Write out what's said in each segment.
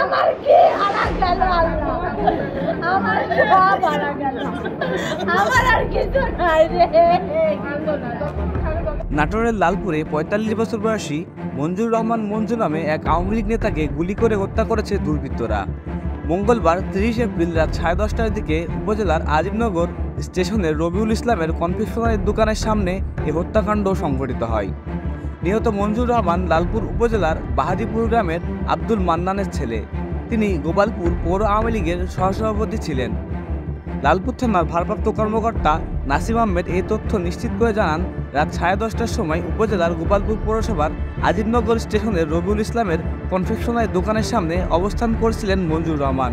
আমার কি হারা গেল আল্লাহ, আমার সব হারা গেল, আমার আর কিছু নাই রে। নাটোরের লালপুরে ৪৫ বছর বয়সী মঞ্জুর রহমান মঞ্জু নামে এক আওয়ামী লীগ নেতাকে গুলি করে হত্যা করেছে দুর্বৃত্তরা। মঙ্গলবার ৩০ এপ্রিল রাত 10:30টার দিকে উপজেলার আজিমনগর স্টেশনের রবিউল ইসলামের কনফেকশনারি দোকানের সামনে এ হত্যাকাণ্ড সংঘটিত হয়। নিহত মঞ্জুর রহমান লালপুর উপজেলার বাহাদিপুর গ্রামের আব্দুল মান্নানের ছেলে। তিনি গোপালপুর পৌর আওয়ামী লীগের সহসভাপতি ছিলেন। লালপুর থানার ভারপ্রাপ্ত কর্মকর্তা নাসিম আহমেদ এই তথ্য নিশ্চিত করে জানান, রাত 10:30টার সময় উপজেলার গোপালপুর পৌরসভার আজিমনগর স্টেশনের রবিউল ইসলামের কনফেকশনারি দোকানের সামনে অবস্থান করছিলেন মঞ্জুর রহমান।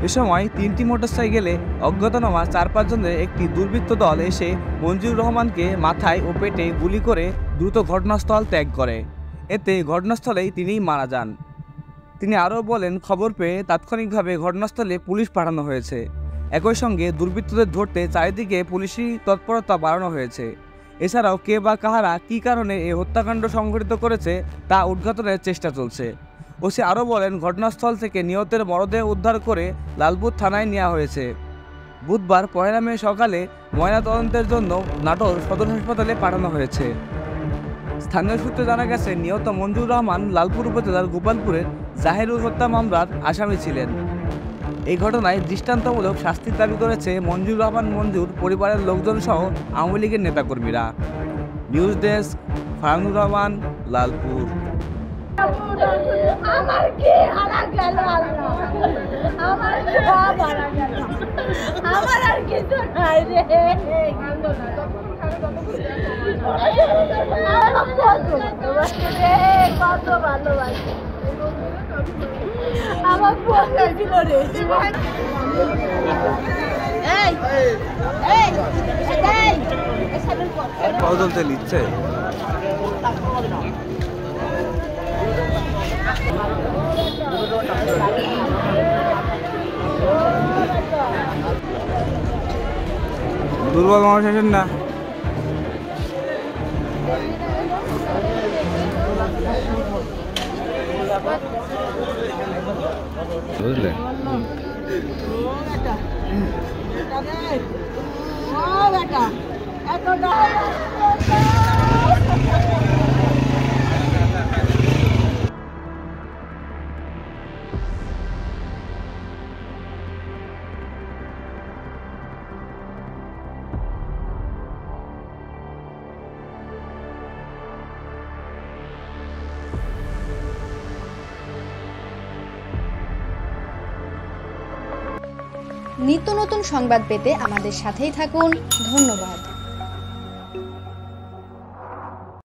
এ সময় 3টি মোটরসাইকেলে অজ্ঞাতনামা 4-5 জনের একটি দুর্বৃত্ত দল এসে মঞ্জুর রহমানকে মাথায় ও পেটে গুলি করে দ্রুত ঘটনাস্থল ত্যাগ করে। এতে ঘটনাস্থলেই তিনিই মারা যান। তিনি আরও বলেন, খবর পেয়ে তাৎক্ষণিকভাবে ঘটনাস্থলে পুলিশ পাঠানো হয়েছে। একই সঙ্গে দুর্বৃত্তদের ধরতে চারিদিকে পুলিশি তৎপরতা বাড়ানো হয়েছে। এছাড়াও কে বা কাহারা কী কারণে এই হত্যাকাণ্ড সংঘটিত করেছে তা উদ্ঘাটনের চেষ্টা চলছে। ওসি আরও বলেন, ঘটনাস্থল থেকে নিহতের মরদেহ উদ্ধার করে লালপুর থানায় নেওয়া হয়েছে। বুধবার 1 মে সকালে ময়নাতদন্তের জন্য নাটোর সদর হাসপাতালে পাঠানো হয়েছে। স্থানীয় সূত্রে জানা গেছে, নিহত মঞ্জুর রহমান লালপুর উপজেলার গোপালপুরের জাহেরুল হত্যা মামলার আসামি ছিলেন। এই ঘটনায় দৃষ্টান্তমূলক শাস্তির দাবি করেছে মঞ্জুর রহমান মঞ্জুর পরিবারের লোকজন সহ আওয়ামী লীগের নেতাকর্মীরা। News desk, Farhanur Rahman, Lalpur. আমার কি হারা গেল আল্লাহ, আমার সব হারা গেল, আমার আর কিছু নাই রে। কত ভালোবাসি আমার ফোন ছিল রে। কজন তেল ইচ্ছে দুর্বল মানুষ আছেন না। বুঝলেন? নিত্য নতুন সংবাদ পেতে আমাদের সাথেই থাকুন। ধন্যবাদ।